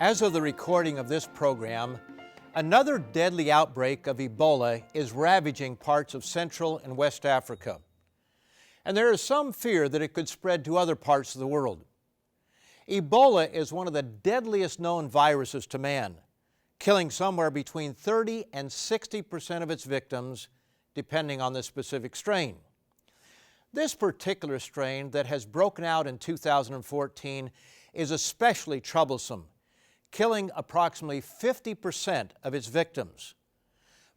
As of the recording of this program, another deadly outbreak of Ebola is ravaging parts of Central and West Africa. And there is some fear that it could spread to other parts of the world. Ebola is one of the deadliest known viruses to man, killing somewhere between 30 and 60% of its victims, depending on the specific strain. This particular strain that has broken out in 2014 is especially troublesome, killing approximately 50% of its victims.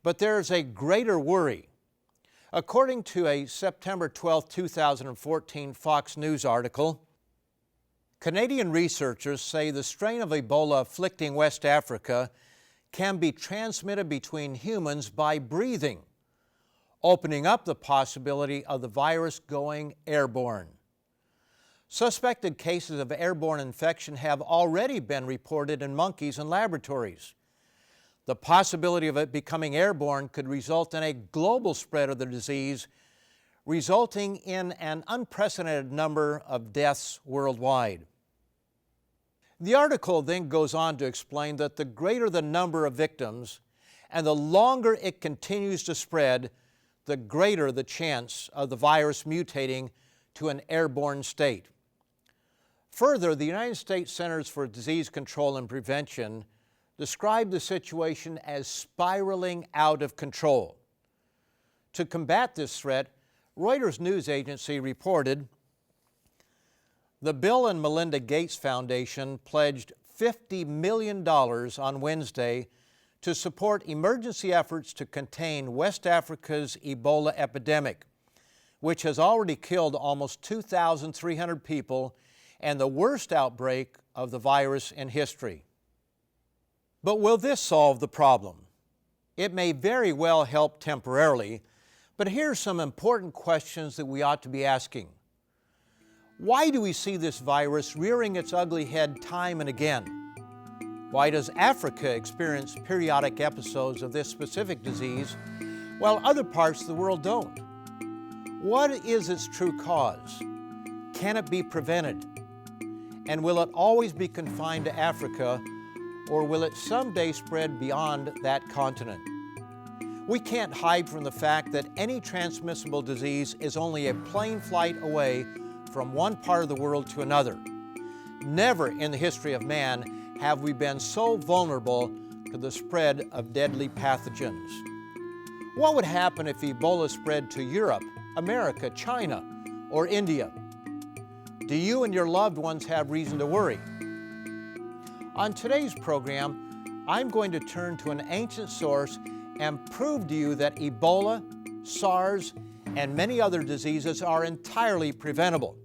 But there is a greater worry. According to a September 12, 2014 Fox News article, Canadian researchers say the strain of Ebola afflicting West Africa can be transmitted between humans by breathing, opening up the possibility of the virus going airborne. Suspected cases of airborne infection have already been reported in monkeys and laboratories. The possibility of it becoming airborne could result in a global spread of the disease, resulting in an unprecedented number of deaths worldwide. The article then goes on to explain that the greater the number of victims and the longer it continues to spread, the greater the chance of the virus mutating to an airborne state. Further, the United States Centers for Disease Control and Prevention described the situation as spiraling out of control. To combat this threat, Reuters news agency reported the Bill and Melinda Gates Foundation pledged $50 million on Wednesday to support emergency efforts to contain West Africa's Ebola epidemic, which has already killed almost 2,300 people and the worst outbreak of the virus in history. But will this solve the problem? It may very well help temporarily, but here are some important questions that we ought to be asking. Why do we see this virus rearing its ugly head time and again? Why does Africa experience periodic episodes of this specific disease while other parts of the world don't? What is its true cause? Can it be prevented? And will it always be confined to Africa, or will it someday spread beyond that continent? We can't hide from the fact that any transmissible disease is only a plane flight away from one part of the world to another. Never in the history of man have we been so vulnerable to the spread of deadly pathogens. What would happen if Ebola spread to Europe, America, China, or India? Do you and your loved ones have reason to worry? On today's program, I'm going to turn to an ancient source and prove to you that Ebola, SARS, and many other diseases are entirely preventable.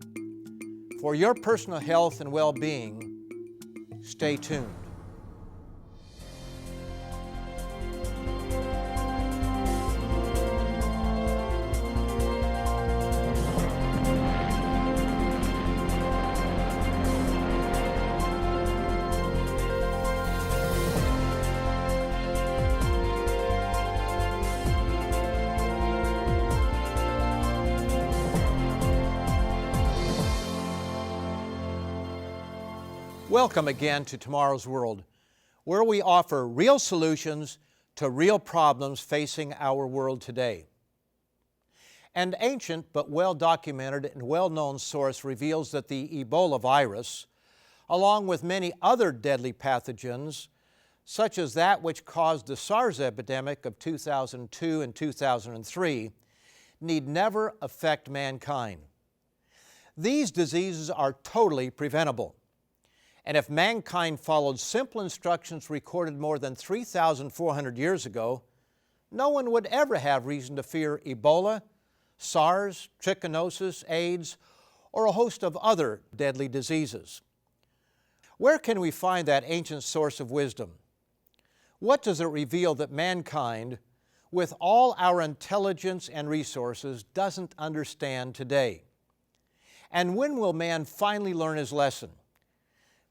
For your personal health and well-being, stay tuned. Welcome again to Tomorrow's World, where we offer real solutions to real problems facing our world today. An ancient but well-documented and well-known source reveals that the Ebola virus, along with many other deadly pathogens, such as that which caused the SARS epidemic of 2002 and 2003, need never affect mankind. These diseases are totally preventable. And if mankind followed simple instructions recorded more than 3,400 years ago, no one would ever have reason to fear Ebola, SARS, trichinosis, AIDS, or a host of other deadly diseases. Where can we find that ancient source of wisdom? What does it reveal that mankind, with all our intelligence and resources, doesn't understand today? And when will man finally learn his lesson?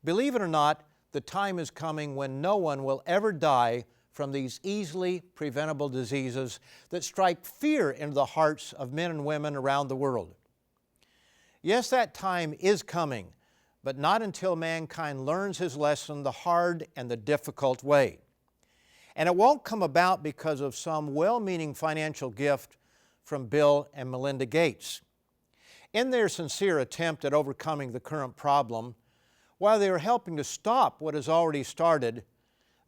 Believe it or not, the time is coming when no one will ever die from these easily preventable diseases that strike fear into the hearts of men and women around the world. Yes, that time is coming, but not until mankind learns his lesson the hard and the difficult way. And it won't come about because of some well-meaning financial gift from Bill and Melinda Gates. In their sincere attempt at overcoming the current problem, while they are helping to stop what has already started,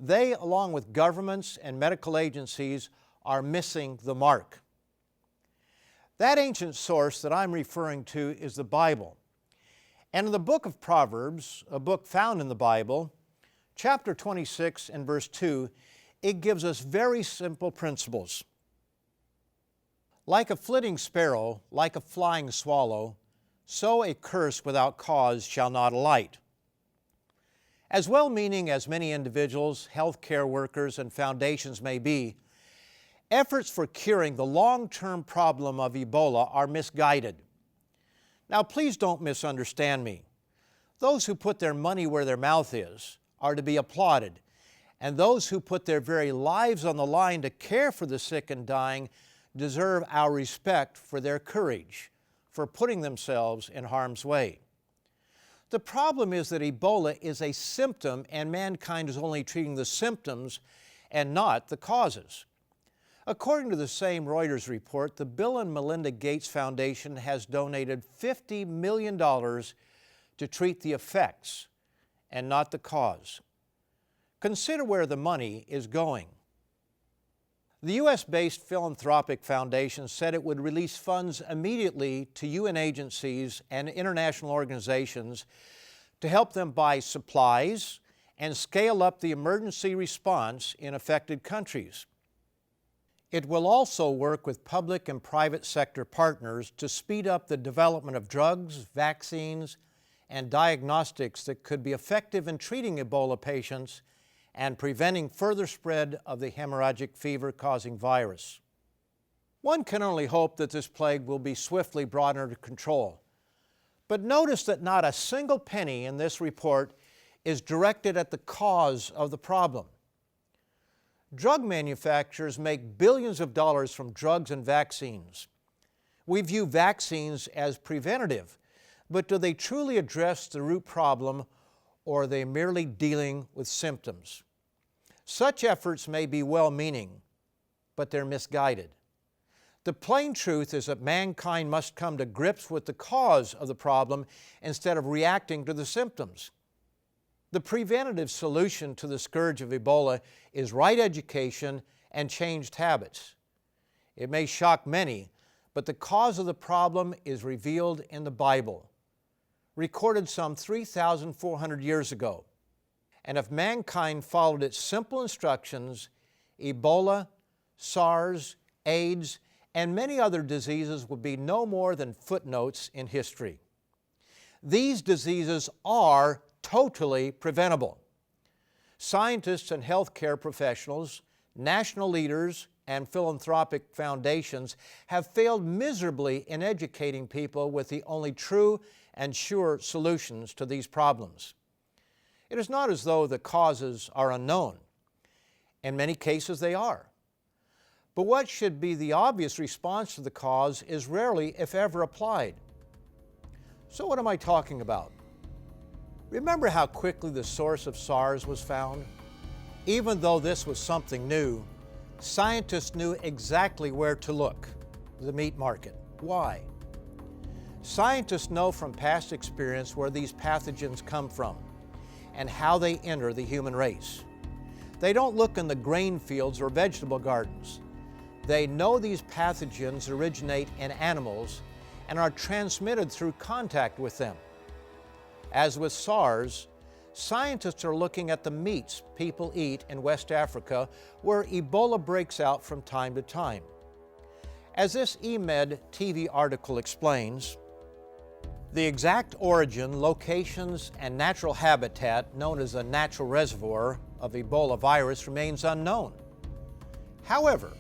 they, along with governments and medical agencies, are missing the mark. That ancient source that I'm referring to is the Bible. And in the book of Proverbs, a book found in the Bible, chapter 26 and verse 2, it gives us very simple principles. Like a flitting sparrow, like a flying swallow, so a curse without cause shall not alight. As well-meaning as many individuals, healthcare workers, and foundations may be, efforts for curing the long-term problem of Ebola are misguided. Now, please don't misunderstand me. Those who put their money where their mouth is are to be applauded, and those who put their very lives on the line to care for the sick and dying deserve our respect for their courage, for putting themselves in harm's way. The problem is that Ebola is a symptom, and mankind is only treating the symptoms and not the causes. According to the same Reuters report, the Bill and Melinda Gates Foundation has donated $50 million to treat the effects and not the cause. Consider where the money is going. The U.S.-based philanthropic foundation said it would release funds immediately to UN agencies and international organizations to help them buy supplies and scale up the emergency response in affected countries. It will also work with public and private sector partners to speed up the development of drugs, vaccines, and diagnostics that could be effective in treating Ebola patients and preventing further spread of the haemorrhagic fever-causing virus. One can only hope that this plague will be swiftly brought under control. But notice that not a single penny in this report is directed at the cause of the problem. Drug manufacturers make billions of dollars from drugs and vaccines. We view vaccines as preventative, but do they truly address the root problem, or are they merely dealing with symptoms? Such efforts may be well-meaning, but they're misguided. The plain truth is that mankind must come to grips with the cause of the problem instead of reacting to the symptoms. The preventative solution to the scourge of Ebola is right education and changed habits. It may shock many, but the cause of the problem is revealed in the Bible, recorded some 3,400 years ago. And if mankind followed its simple instructions, Ebola, SARS, AIDS, and many other diseases would be no more than footnotes in history. These diseases are totally preventable. Scientists and healthcare professionals, national leaders, and philanthropic foundations have failed miserably in educating people with the only true and sure solutions to these problems. It is not as though the causes are unknown. In many cases they are. But what should be the obvious response to the cause is rarely, if ever, applied. So what am I talking about? Remember how quickly the source of SARS was found? Even though this was something new, scientists knew exactly where to look: the meat market. Why? Scientists know from past experience where these pathogens come from and how they enter the human race. They don't look in the grain fields or vegetable gardens. They know these pathogens originate in animals and are transmitted through contact with them. As with SARS, scientists are looking at the meats people eat in West Africa, where Ebola breaks out from time to time. As this eMed TV article explains, the exact origin, locations, and natural habitat, known as a natural reservoir of Ebola virus, remains unknown. However,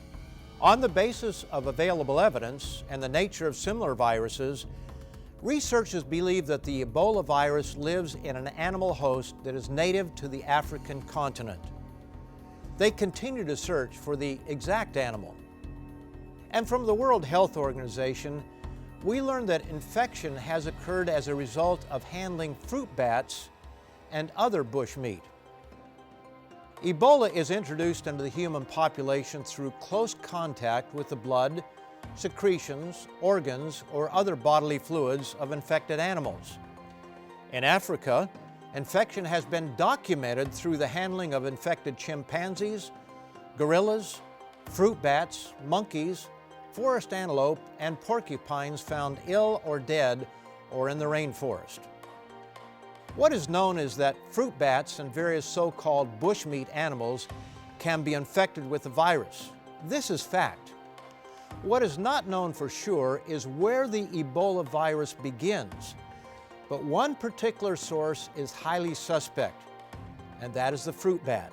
on the basis of available evidence and the nature of similar viruses, researchers believe that the Ebola virus lives in an animal host that is native to the African continent. They continue to search for the exact animal. And from the World Health Organization, we learned that infection has occurred as a result of handling fruit bats and other bush meat. Ebola is introduced into the human population through close contact with the blood, secretions, organs, or other bodily fluids of infected animals. In Africa, infection has been documented through the handling of infected chimpanzees, gorillas, fruit bats, monkeys, forest antelope, and porcupines found ill or dead or in the rainforest. What is known is that fruit bats and various so-called bushmeat animals can be infected with the virus. This is fact. What is not known for sure is where the Ebola virus begins, but one particular source is highly suspect, and that is the fruit bat,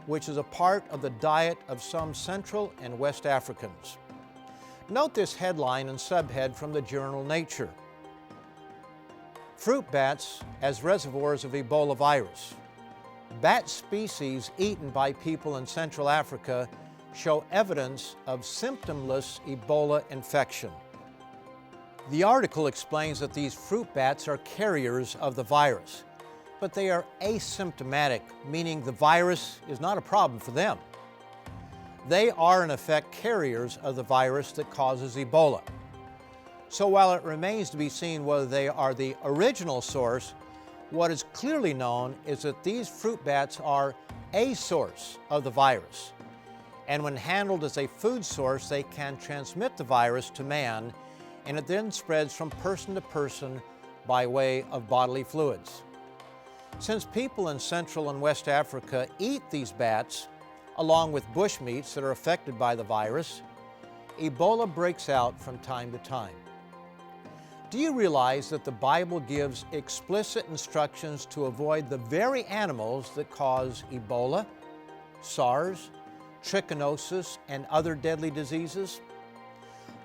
which is a part of the diet of some Central and West Africans. Note this headline and subhead from the journal Nature. Fruit bats as reservoirs of Ebola virus. Bat species eaten by people in Central Africa show evidence of symptomless Ebola infection. The article explains that these fruit bats are carriers of the virus, but they are asymptomatic, meaning the virus is not a problem for them. They are in effect carriers of the virus that causes Ebola. So while it remains to be seen whether they are the original source, what is clearly known is that these fruit bats are a source of the virus. And when handled as a food source, they can transmit the virus to man, and it then spreads from person to person by way of bodily fluids. Since people in Central and West Africa eat these bats, along with bushmeats that are affected by the virus, Ebola breaks out from time to time. Do you realize that the Bible gives explicit instructions to avoid the very animals that cause Ebola, SARS, trichinosis, and other deadly diseases?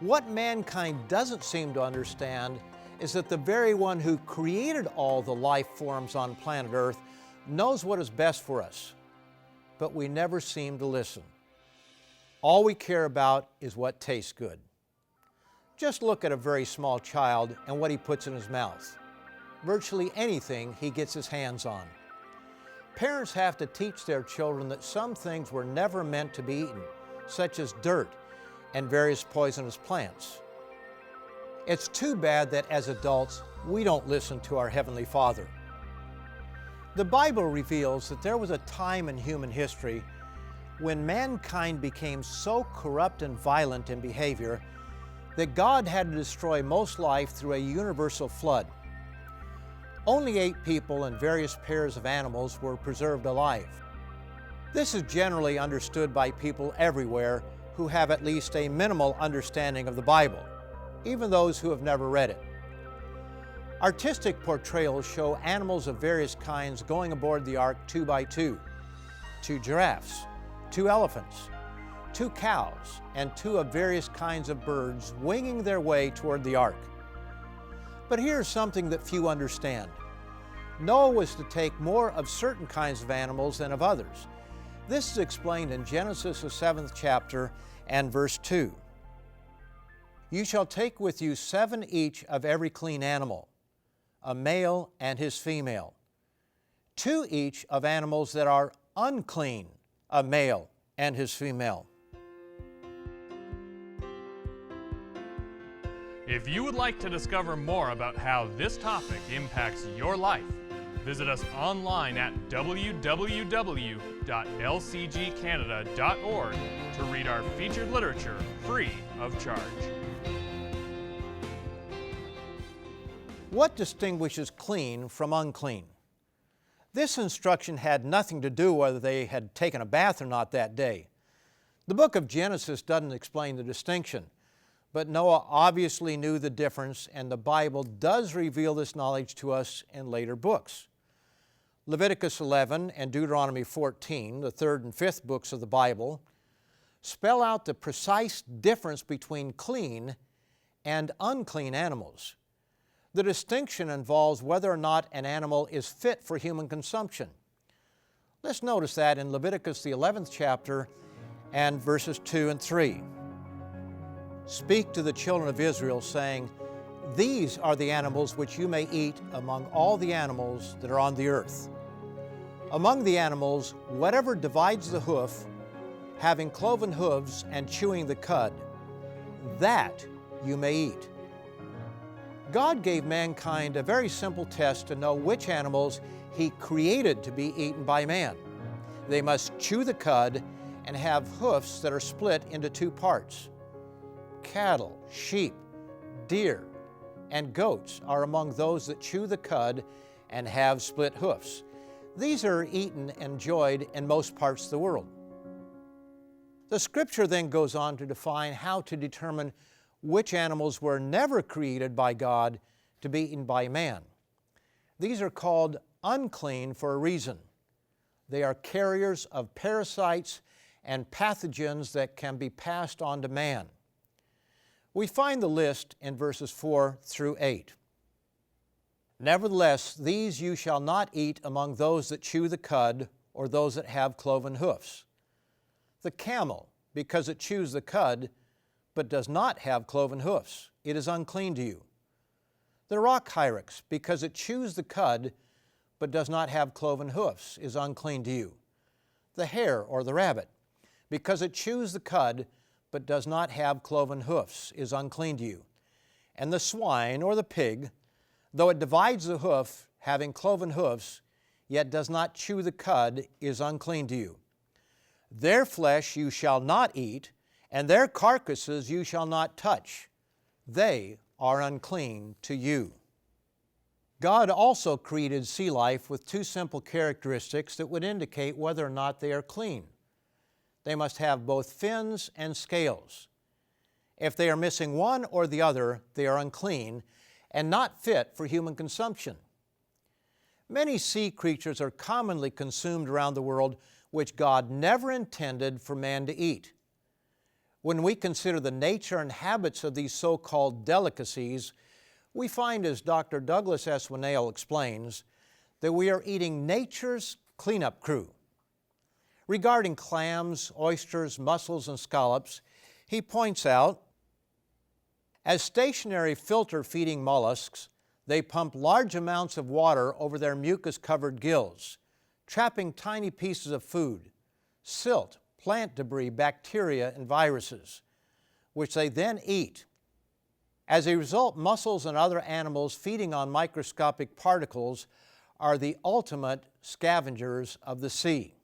What mankind doesn't seem to understand is that the very one who created all the life forms on planet Earth knows what is best for us, but we never seem to listen. All we care about is what tastes good. Just look at a very small child and what he puts in his mouth. Virtually anything he gets his hands on. Parents have to teach their children that some things were never meant to be eaten, such as dirt and various poisonous plants. It's too bad that as adults, we don't listen to our Heavenly Father. The Bible reveals that there was a time in human history when mankind became so corrupt and violent in behavior that God had to destroy most life through a universal flood. Only 8 people and various pairs of animals were preserved alive. This is generally understood by people everywhere who have at least a minimal understanding of the Bible, even those who have never read it. Artistic portrayals show animals of various kinds going aboard the ark 2 by 2, 2 giraffes, 2 elephants, 2 cows, and 2 of various kinds of birds winging their way toward the ark. But here's something that few understand. Noah was to take more of certain kinds of animals than of others. This is explained in Genesis, the 7th chapter, and verse 2. You shall take with you 7 each of every clean animal, a male and his female. 2 each of animals that are unclean, a male and his female. If you would like to discover more about how this topic impacts your life, visit us online at www.lcgcanada.org to read our featured literature free of charge. What distinguishes clean from unclean? This instruction had nothing to do whether they had taken a bath or not that day. The book of Genesis doesn't explain the distinction, but Noah obviously knew the difference, and the Bible does reveal this knowledge to us in later books. Leviticus 11 and Deuteronomy 14, the 3rd and 5th books of the Bible, spell out the precise difference between clean and unclean animals. The distinction involves whether or not an animal is fit for human consumption. Let's notice that in Leviticus, the 11th chapter, and verses 2 and 3. Speak to the children of Israel, saying, These are the animals which you may eat among all the animals that are on the earth. Among the animals, whatever divides the hoof, having cloven hooves and chewing the cud, that you may eat. God gave mankind a very simple test to know which animals He created to be eaten by man. They must chew the cud and have hoofs that are split into two parts. Cattle, sheep, deer, and goats are among those that chew the cud and have split hoofs. These are eaten and enjoyed in most parts of the world. The Scripture then goes on to define how to determine which animals were never created by God to be eaten by man. These are called unclean for a reason. They are carriers of parasites and pathogens that can be passed on to man. We find the list in verses 4 through 8. Nevertheless, these you shall not eat among those that chew the cud or those that have cloven hoofs. The camel, because it chews the cud, but does not have cloven hoofs, it is unclean to you. The rock hyrax, because it chews the cud, but does not have cloven hoofs, is unclean to you. The hare or the rabbit, because it chews the cud, but does not have cloven hoofs, is unclean to you. And the swine or the pig, though it divides the hoof, having cloven hoofs, yet does not chew the cud, is unclean to you. Their flesh you shall not eat, and their carcasses you shall not touch. They are unclean to you. God also created sea life with two simple characteristics that would indicate whether or not they are clean. They must have both fins and scales. If they are missing one or the other, they are unclean and not fit for human consumption. Many sea creatures are commonly consumed around the world which God never intended for man to eat. When we consider the nature and habits of these so-called delicacies, we find, as Dr. Douglas S. Winnail explains, that we are eating nature's cleanup crew. Regarding clams, oysters, mussels, and scallops, he points out, as stationary filter-feeding mollusks, they pump large amounts of water over their mucus-covered gills, trapping tiny pieces of food, silt, plant debris, bacteria, and viruses, which they then eat. As a result, mussels and other animals feeding on microscopic particles are the ultimate scavengers of the sea.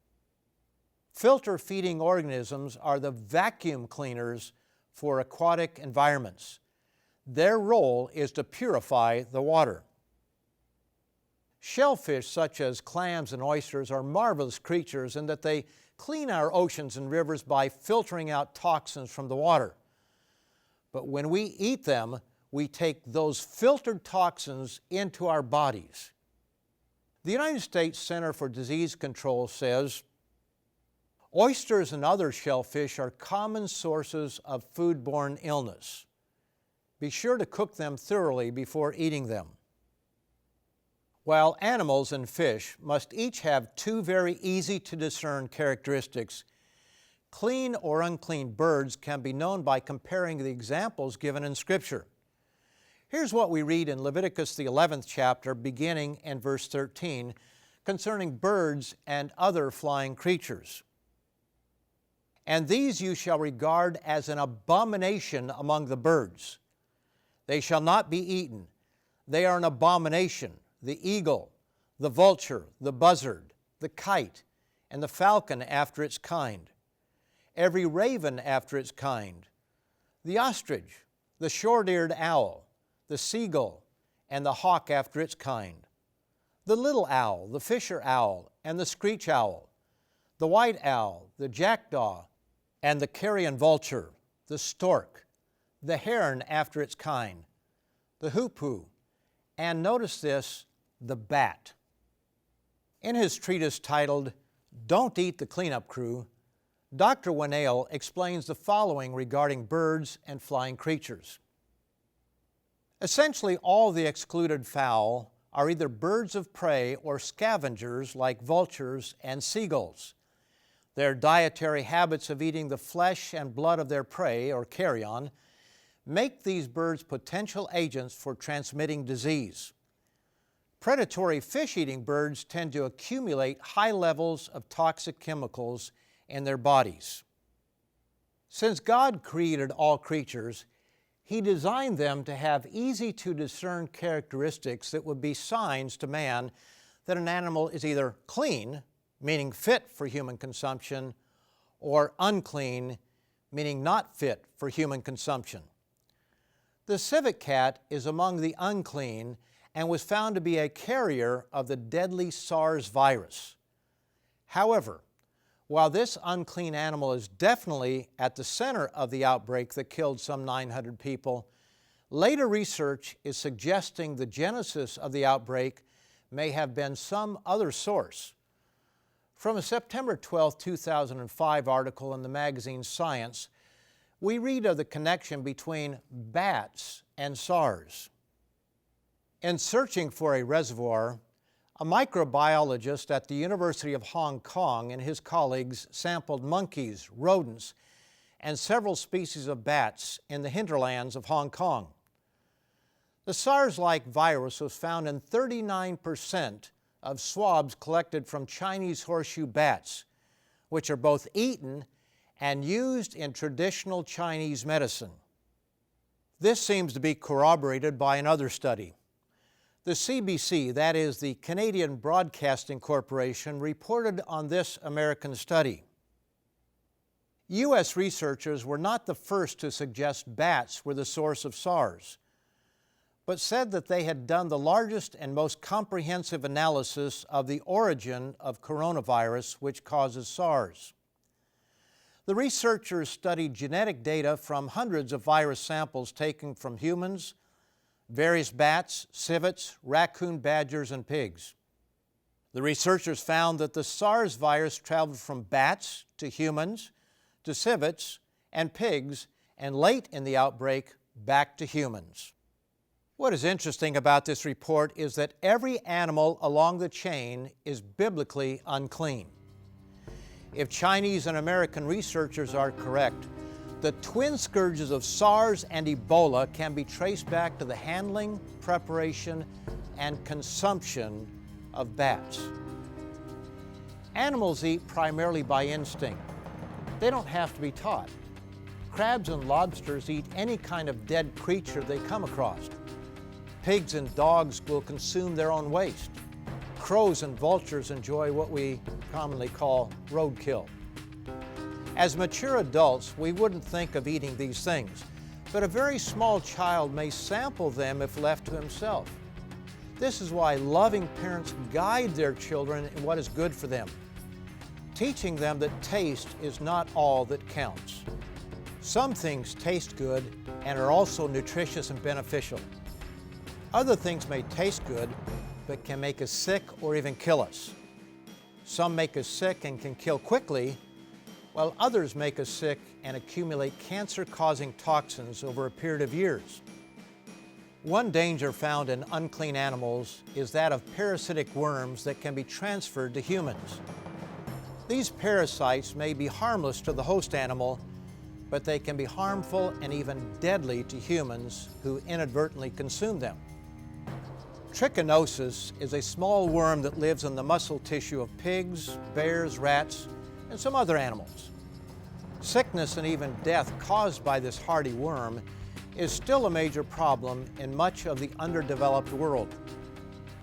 Filter-feeding organisms are the vacuum cleaners for aquatic environments. Their role is to purify the water. Shellfish such as clams and oysters are marvelous creatures in that they clean our oceans and rivers by filtering out toxins from the water. But when we eat them, we take those filtered toxins into our bodies. The United States Center for Disease Control says, oysters and other shellfish are common sources of foodborne illness. Be sure to cook them thoroughly before eating them. While animals and fish must each have two very easy-to-discern characteristics, clean or unclean birds can be known by comparing the examples given in Scripture. Here's what we read in Leviticus, the 11th chapter, beginning in verse 13, concerning birds and other flying creatures. And these you shall regard as an abomination among the birds. They shall not be eaten. They are an abomination, the eagle, the vulture, the buzzard, the kite, and the falcon after its kind, every raven after its kind, the ostrich, the short-eared owl, the seagull, and the hawk after its kind, the little owl, the fisher owl, and the screech owl, the white owl, the jackdaw, and the carrion vulture, the stork, the heron after its kind, the hoopoe, and notice this, the bat. In his treatise titled, Don't Eat the Cleanup Crew, Dr. Winnail explains the following regarding birds and flying creatures. Essentially, all the excluded fowl are either birds of prey or scavengers like vultures and seagulls. Their dietary habits of eating the flesh and blood of their prey, or carrion, make these birds potential agents for transmitting disease. Predatory fish-eating birds tend to accumulate high levels of toxic chemicals in their bodies. Since God created all creatures, He designed them to have easy-to-discern characteristics that would be signs to man that an animal is either clean, meaning fit for human consumption, or unclean, meaning not fit for human consumption. The civet cat is among the unclean and was found to be a carrier of the deadly SARS virus. However, while this unclean animal is definitely at the center of the outbreak that killed some 900 people, later research is suggesting the genesis of the outbreak may have been some other source. From a September 12, 2005 article in the magazine Science, we read of the connection between bats and SARS. In searching for a reservoir, a microbiologist at the University of Hong Kong and his colleagues sampled monkeys, rodents, and several species of bats in the hinterlands of Hong Kong. The SARS-like virus was found in 39% of swabs collected from Chinese horseshoe bats, which are both eaten and used in traditional Chinese medicine. This seems to be corroborated by another study. The CBC, that is the Canadian Broadcasting Corporation, reported on this American study. U.S. researchers were not the first to suggest bats were the source of SARS, but said that they had done the largest and most comprehensive analysis of the origin of coronavirus, which causes SARS. The researchers studied genetic data from hundreds of virus samples taken from humans, various bats, civets, raccoon badgers, and pigs. The researchers found that the SARS virus traveled from bats to humans, to civets and pigs, and late in the outbreak, back to humans. What is interesting about this report is that every animal along the chain is biblically unclean. If Chinese and American researchers are correct, the twin scourges of SARS and Ebola can be traced back to the handling, preparation, and consumption of bats. Animals eat primarily by instinct. They don't have to be taught. Crabs and lobsters eat any kind of dead creature they come across. Pigs and dogs will consume their own waste. Crows and vultures enjoy what we commonly call roadkill. As mature adults, we wouldn't think of eating these things, but a very small child may sample them if left to himself. This is why loving parents guide their children in what is good for them, teaching them that taste is not all that counts. Some things taste good and are also nutritious and beneficial. Other things may taste good, but can make us sick or even kill us. Some make us sick and can kill quickly, while others make us sick and accumulate cancer-causing toxins over a period of years. One danger found in unclean animals is that of parasitic worms that can be transferred to humans. These parasites may be harmless to the host animal, but they can be harmful and even deadly to humans who inadvertently consume them. Trichinosis is a small worm that lives in the muscle tissue of pigs, bears, rats, and some other animals. Sickness and even death caused by this hardy worm is still a major problem in much of the underdeveloped world,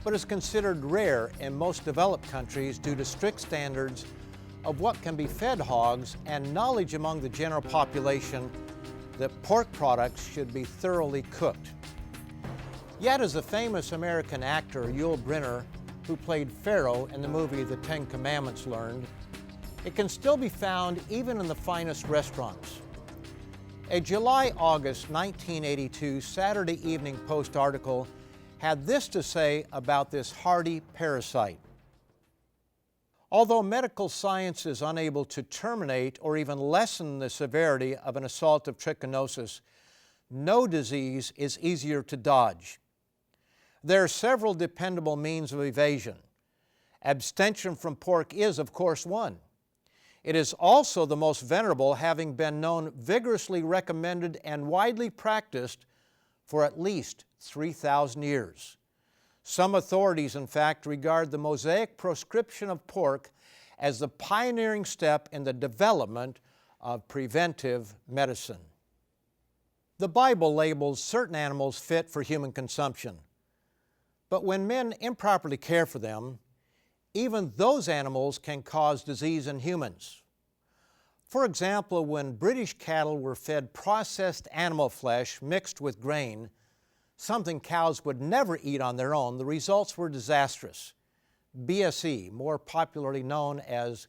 but is considered rare in most developed countries due to strict standards of what can be fed hogs and knowledge among the general population that pork products should be thoroughly cooked. Yet, as the famous American actor Yul Brynner, who played Pharaoh in the movie The Ten Commandments, learned, it can still be found even in the finest restaurants. A July-August 1982 Saturday Evening Post article had this to say about this hardy parasite. Although medical science is unable to terminate or even lessen the severity of an assault of trichinosis, no disease is easier to dodge. There are several dependable means of evasion. Abstention from pork is, of course, one. It is also the most venerable, having been known, vigorously recommended, and widely practiced for at least 3,000 years. Some authorities, in fact, regard the Mosaic proscription of pork as the pioneering step in the development of preventive medicine. The Bible labels certain animals fit for human consumption, but when men improperly care for them, even those animals can cause disease in humans. For example, when British cattle were fed processed animal flesh mixed with grain, something cows would never eat on their own, the results were disastrous. BSE, more popularly known as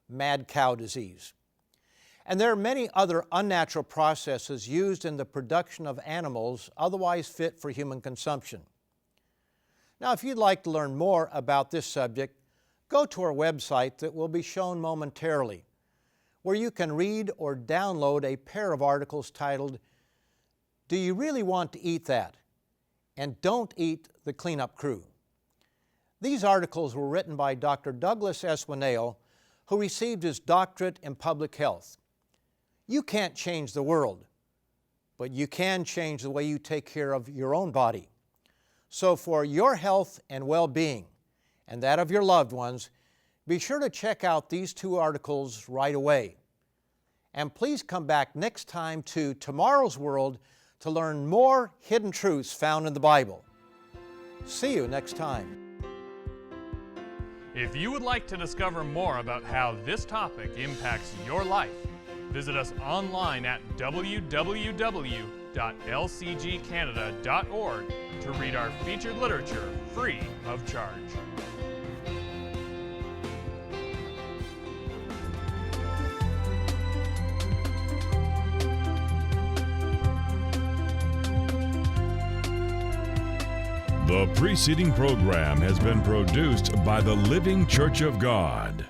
mad cow disease. And there are many other unnatural processes used in the production of animals otherwise fit for human consumption. Now, if you'd like to learn more about this subject, go to our website that will be shown momentarily, where you can read or download a pair of articles titled, "Do You Really Want to Eat That?" and "Don't Eat the Cleanup Crew." These articles were written by Dr. Douglas S. Winnail, who received his doctorate in public health. You can't change the world, but you can change the way you take care of your own body. So for your health and well-being, and that of your loved ones, be sure to check out these two articles right away. And please come back next time to Tomorrow's World to learn more hidden truths found in the Bible. See you next time. If you would like to discover more about how this topic impacts your life, visit us online at www.lcgcanada.org to read our featured literature free of charge. The preceding program has been produced by the Living Church of God.